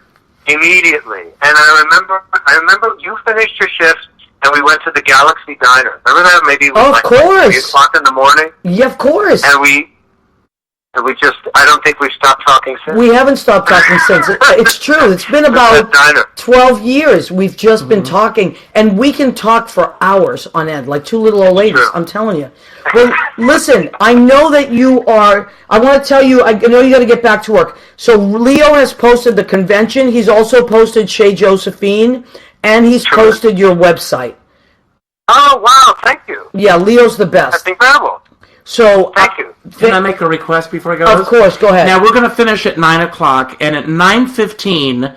Immediately, and I remember you finished your shift, and we went to the Galaxy Diner. Remember that? Maybe it was of course. 3 o'clock in the morning. Yeah, of course. And we I don't think we've stopped talking since. We haven't stopped talking since. It's true. It's been about 12 years. We've just been talking, and we can talk for hours on end, like 2 little old ladies. I'm telling you. Well, listen, I know that you are, I want to tell you, I know you got to get back to work. So Leo has posted the convention. He's also posted Chez Josephine, and he's posted your website. Oh, wow. Thank you. Yeah, Leo's the best. That's incredible. So, thank you. Can I make a request before I go? Of course, go ahead. Now, we're going to finish at 9 o'clock, and at 9:15... no,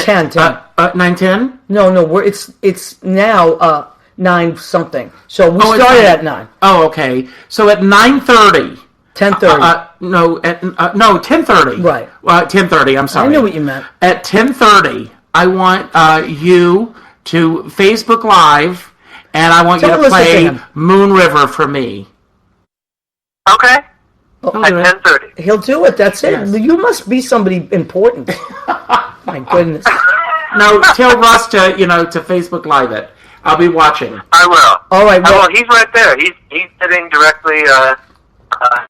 10. 9:10? No, it's now 9 something. So we started at 9. Oh, okay. So at 9:30... 10:30. No, 10:30. Right. 10:30, I'm sorry. I knew what you meant. At 10:30, I want you to Facebook Live, and I want you to play Moon River for me. Okay. At 10:30. He'll do it. That's it. Yes. You must be somebody important. My goodness. No, tell Russ to Facebook Live it. I'll be watching. I will. All right. Well, he's right there. He's sitting directly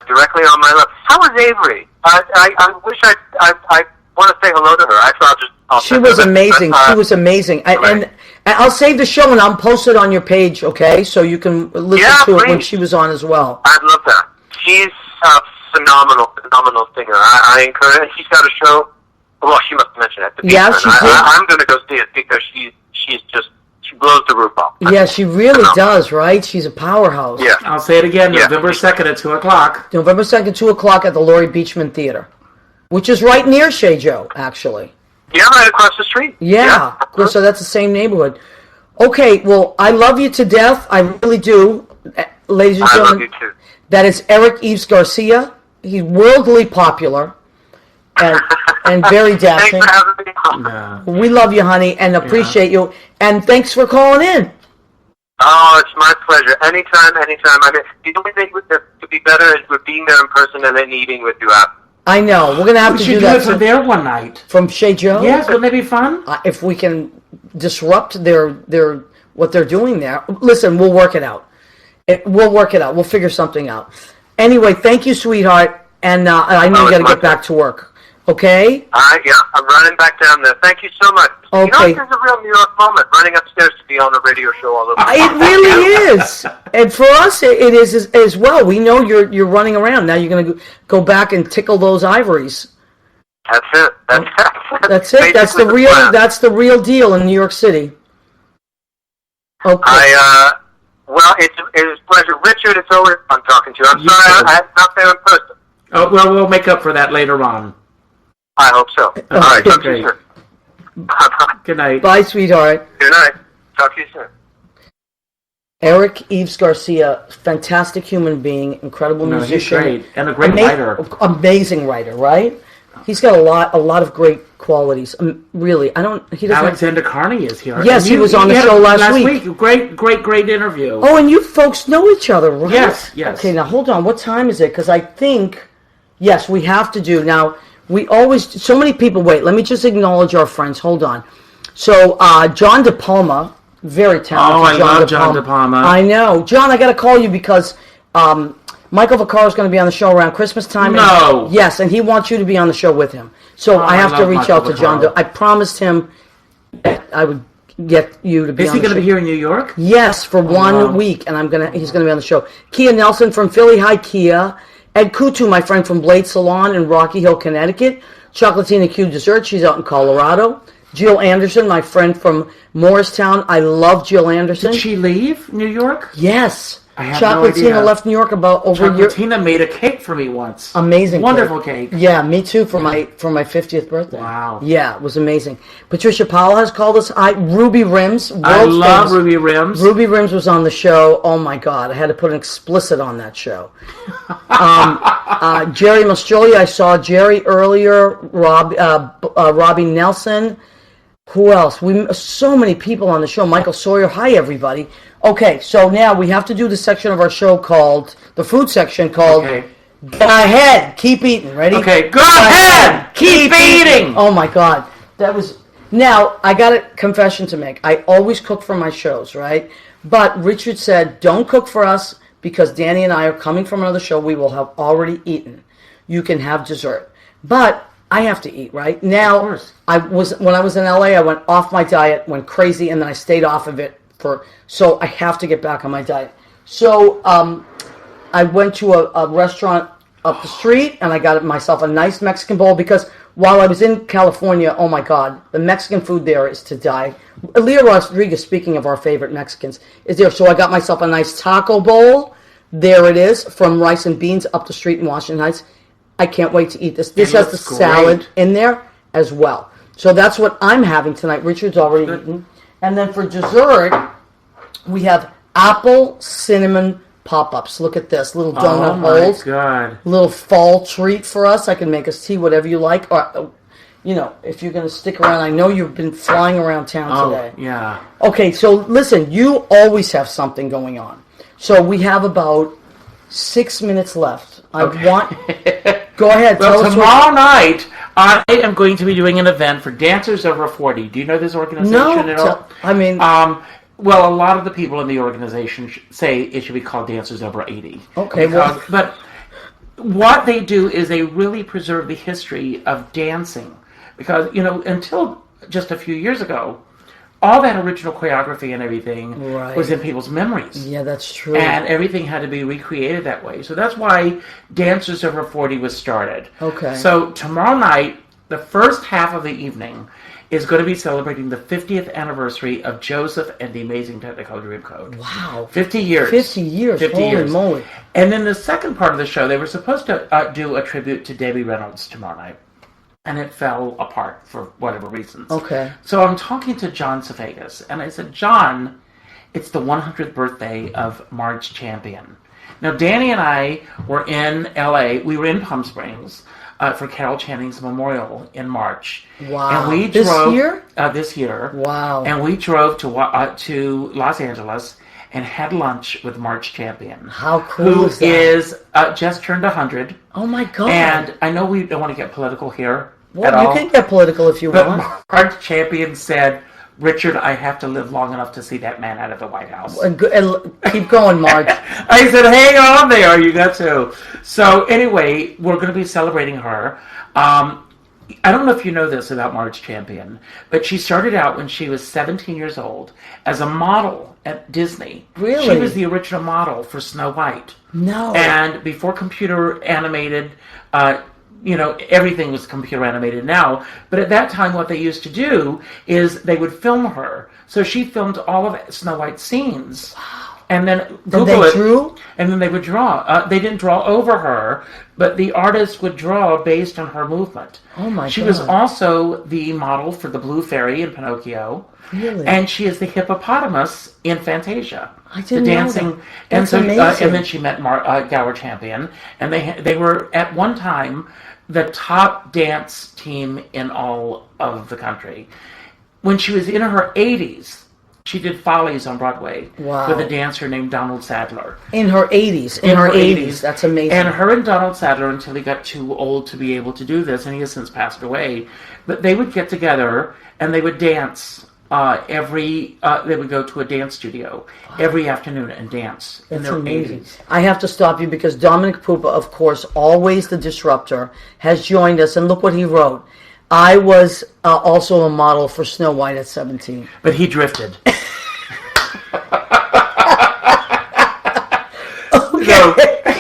directly on my left. How is Avery? I wish I want to say hello to her. Actually, she was amazing. She was amazing. And I'll save the show and I'll post it on your page, okay? So you can listen to it when she was on as well. I'd love that. She's a phenomenal singer. I encourage her. She's got a show. Well, she must mention it. Yeah, she did. I'm going to go see it because she blows the roof off. Yeah, she really does, right? She's a powerhouse. Yeah. I'll say it again, November 2nd at 2 o'clock. November 2nd, 2 o'clock at the Laurie Beachman Theater, which is right near Shea Joe, actually. Yeah, right across the street. Yeah. So that's the same neighborhood. Okay, well, I love you to death. I really do. Ladies and gentlemen, I love you too. that is Eric Yves Garcia. He's worldly popular and very dashing. Thanks for having me on. Yeah. We love you, honey, and appreciate you. And thanks for calling in. Oh, it's my pleasure. Anytime. I mean, the only thing to be better is with being there in person and then eating with you after. I know. We're going to have We to should do do that it from there one night. from Shea Joe. Yes, wouldn't that be fun? If we can disrupt their what they're doing there. Listen, we'll work it out. We'll work it out. We'll figure something out. Anyway, thank you, sweetheart. And I know you got to get back to work. Okay? Yeah, I'm running back down there. Thank you so much. Okay. You know, there's a real New York moment, running upstairs to be on a radio show all over. It really is. And for us, it is as well. We know you're running around. Now you're going to go back and tickle those ivories. That's it. That's it. That's the real. Plan. That's the real deal in New York City. Okay. Well, it's a pleasure, Richard. It's always fun talking to you. I'm sorry I'm not there in person. Oh, well, we'll make up for that later on. I hope so. All right, talk to you soon. Good night. Bye, sweetheart. Good night. Talk to you soon. Eric Yves Garcia, fantastic human being, incredible musician, he's great, and a great writer. Amazing writer, right? He's got a lot of great qualities. Really, he doesn't. Alexander Carney is here. Yes, he was on the show last week. Great interview. Oh, and you folks know each other, right? Yes. Okay, now hold on. What time is it? Because I think, yes, we have to do now. We always, so many people, wait, let me just acknowledge our friends. Hold on. So, John De Palma, very talented. Oh, I love John De Palma. I know. John, I got to call you because Michael Vaccaro is going to be on the show around Christmas time. No. Yes, and he wants you to be on the show with him. So I have to reach out to John. I promised him that I would get you to be on the show. Is he going to be here in New York? Yes, for 1 week, and he's going to be on the show. Kia Nelson from Philly. Hi, Kia. Ed Kutu, my friend from Blade Salon in Rocky Hill, Connecticut. Chocolatina Q Dessert, she's out in Colorado. Jill Anderson, my friend from Morristown. I love Jill Anderson. Did she leave New York? Yes. I have no idea. Chocolatina left New York about over a year. Chocolatina made a cake for me once. Amazing. Wonderful cake. Yeah, me too for my 50th birthday. Wow. Yeah, it was amazing. Patricia Powell has called us. Ruby Rims. I love Ruby Rims. Ruby Rims was on the show. Oh my God, I had to put an explicit on that show. Jerry Mastrolia, I saw Jerry earlier. Robbie Nelson. Who else? So many people on the show. Michael Sawyer. Hi, everybody. Okay, so now we have to do the section of our show called, the food section called, Go ahead, keep eating. Ready? Okay, go ahead, keep eating. Oh my God. Now, I got a confession to make. I always cook for my shows, right? But Richard said, don't cook for us because Danny and I are coming from another show. We will have already eaten. You can have dessert. But I have to eat, right? Now, when I was in LA, I went off my diet, went crazy, and then I stayed off of it so I have to get back on my diet. So I went to a restaurant up the street, and I got myself a nice Mexican bowl because while I was in California, oh my God, the Mexican food there is to die. Leo Rodriguez, speaking of our favorite Mexicans, is there. So I got myself a nice taco bowl. There it is, from Rice and Beans up the street in Washington Heights. I can't wait to eat this. This has the salad in there as well. So that's what I'm having tonight. Richard's already eaten. And then for dessert, we have apple cinnamon pop-ups. Look at this. Little donut holes. Oh, my God. Little fall treat for us. I can make us tea, whatever you like. if you're going to stick around. I know you've been flying around town today. Yeah. Okay, so listen, you always have something going on. So we have about 6 minutes left. Go ahead. Well, tomorrow night, I am going to be doing an event for Dancers Over 40. Do you know this organization at all? I mean... well, a lot of the people in the organization say it should be called Dancers Over 80. Okay, but what they do is they really preserve the history of dancing. Because, until just a few years ago, all that original choreography and everything was in people's memories. Yeah, that's true. And everything had to be recreated that way. So that's why Dancers Over 40 was started. Okay. So tomorrow night, the first half of the evening is going to be celebrating the 50th anniversary of Joseph and the Amazing Technicolor Dreamcoat. Wow. 50 years. 50 years. 50 Holy years. moly. And then the second part of the show, they were supposed to do a tribute to Debbie Reynolds tomorrow night. And it fell apart for whatever reasons. Okay. So I'm talking to John Safegas, and I said, John, it's the 100th birthday of Marge Champion. Now, Danny and I were in L.A. We were in Palm Springs for Carol Channing's memorial in March. Wow. And we this drove, year? This year. Wow. And we drove to Los Angeles and had lunch with Marge Champion. How cool is that? Who is just turned 100. Oh my God. And I know we don't want to get political here. Well, you can get political if you want. But Marge Champion said, Richard, I have to live long enough to see that man out of the White House. And keep going, Marge. I said, hang on there, you got to. So anyway, we're going to be celebrating her. I don't know if you know this about Marge Champion, but she started out when she was 17 years old as a model at Disney. Really? She was the original model for Snow White. No. And before computer animated, everything was computer animated now. But at that time, what they used to do is they would film her. So she filmed all of Snow White's scenes. Wow. And then Google it. Drew? And then they would draw. They didn't draw over her, but the artist would draw based on her movement. Oh my God. She was also the model for the Blue Fairy in Pinocchio. Really? And she is the hippopotamus in Fantasia. I didn't the dancing, know that. That's and amazing. And then she met Gower Champion, and they were at one time the top dance team in all of the country. When she was in her 80s, she did Follies on Broadway with a dancer named Donald Sadler. In her 80s. In her 80s. That's amazing. And her and Donald Sadler, until he got too old to be able to do this, and he has since passed away, but they would get together and they would dance they would go to a dance studio every afternoon and dance in their 80s. I have to stop you because Dominic Pupa, of course, always the disruptor, has joined us, and look what he wrote. I was also a model for Snow White at 17. But he drifted.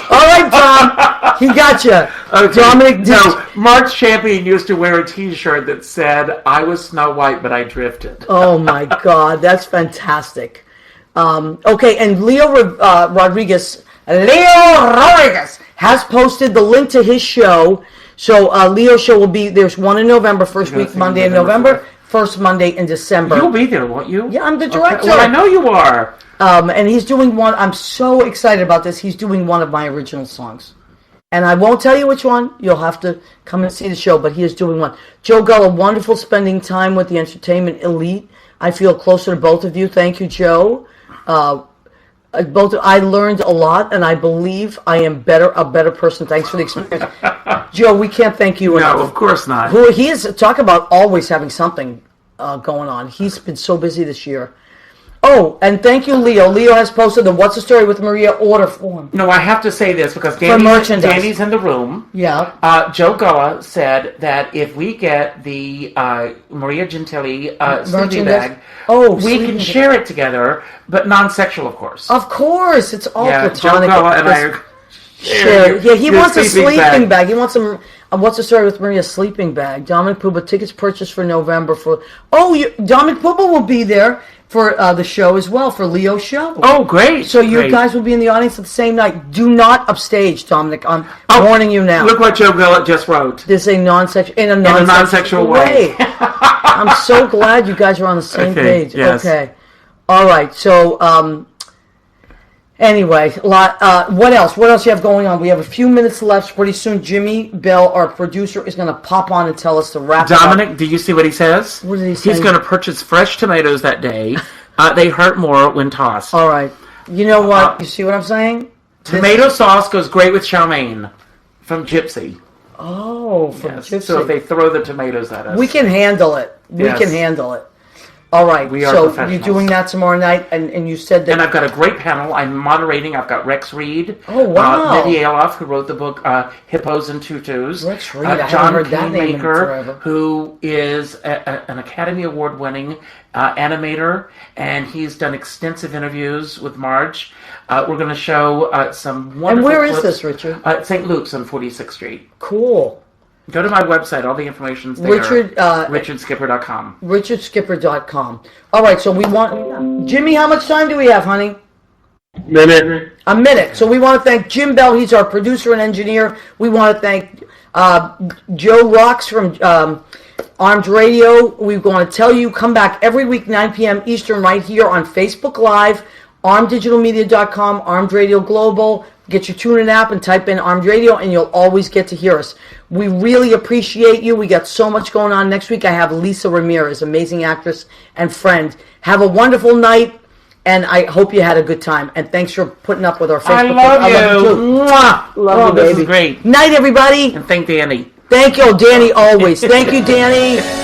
All right, Tom. He got you. Okay. Dominic, Marge Champion used to wear a T-shirt that said, I was Snow White, but I drifted. Oh, my God. That's fantastic. Okay, and Leo Rodriguez has posted the link to his show. So Leo's show will be, there's one in November, first week Monday in November, first Monday in December. You'll be there, won't you? Yeah, I'm the director. Okay. Well, I know you are. And he's doing one, I'm so excited about this, he's doing one of my original songs. And I won't tell you which one, you'll have to come and see the show, but he is doing one. Joe Gullo, wonderful spending time with the entertainment elite. I feel closer to both of you. Thank you, Joe. I learned a lot, and I believe I am a better person. Thanks for the experience. Joe, we can't thank you enough. No, of course not. He is, talk about always having something going on. He's been so busy this year. Oh, and thank you, Leo. Leo has posted the What's the Story with Maria order form. No, I have to say this because Danny's in the room. Yeah. Joe Gullo said that if we get the Maria Gentili sleeping bag, we can share it together, but non-sexual, of course. Of course. It's all platonic. Joe Gullo and I are sharing. Yeah, he wants a sleeping bag. He wants some... What's the Story with Maria's sleeping bag? Dominic Puba, tickets purchased for November for... Dominic Puba will be there for the show as well, for Leo's show. Oh, great. So you guys will be in the audience at the same night. Do not upstage, Dominic. I'm warning you now. Look what Joe Gullo just wrote. This is in a non-sexual way. I'm so glad you guys are on the same page. Yes. Okay. All right. So, Anyway, what else? What else you have going on? We have a few minutes left. Pretty soon, Jimmy Bell, our producer, is going to pop on and tell us to wrap it up. Dominic, do you see what he says? What did he say? He's going to purchase fresh tomatoes that day. They hurt more when tossed. All right. You know what? You see what I'm saying? Tomato sauce goes great with chow mein from Gypsy. Oh, from Gypsy. So if they throw the tomatoes at us. We can handle it. We can handle it. All right, we are so professionals. you're doing that tomorrow night, and you said that... And I've got a great panel. I'm moderating. I've got Rex Reed. Oh, wow. Betty Aloff, who wrote the book Hippos and Tutus. Rex Reed, I John haven't heard that name in forever. Who is an Academy Award-winning animator, and he's done extensive interviews with Marge. We're going to show some wonderful And where is clips. this, Richard? St. Luke's on 46th Street. Cool. Go to my website. All the information's there. RichardSkipper.com. RichardSkipper.com. All right, so we want... Jimmy, how much time do we have, honey? Minute. A minute. So we want to thank Jim Bell. He's our producer and engineer. We want to thank Joe Rocks from Armed Radio. We want to tell you, come back every week, 9 p.m. Eastern, right here on Facebook Live, armeddigitalmedia.com, Armed Radio Global. Get your TuneIn app and type in Armed Radio, and you'll always get to hear us. We really appreciate you. We got so much going on. Next week, I have Lisa Ramirez, amazing actress and friend. Have a wonderful night, and I hope you had a good time. And thanks for putting up with our Facebook. I love you. Mwah! Love you, baby. This is great. Night, everybody. And thank Danny. Thank you, Danny, always. Thank you, Danny.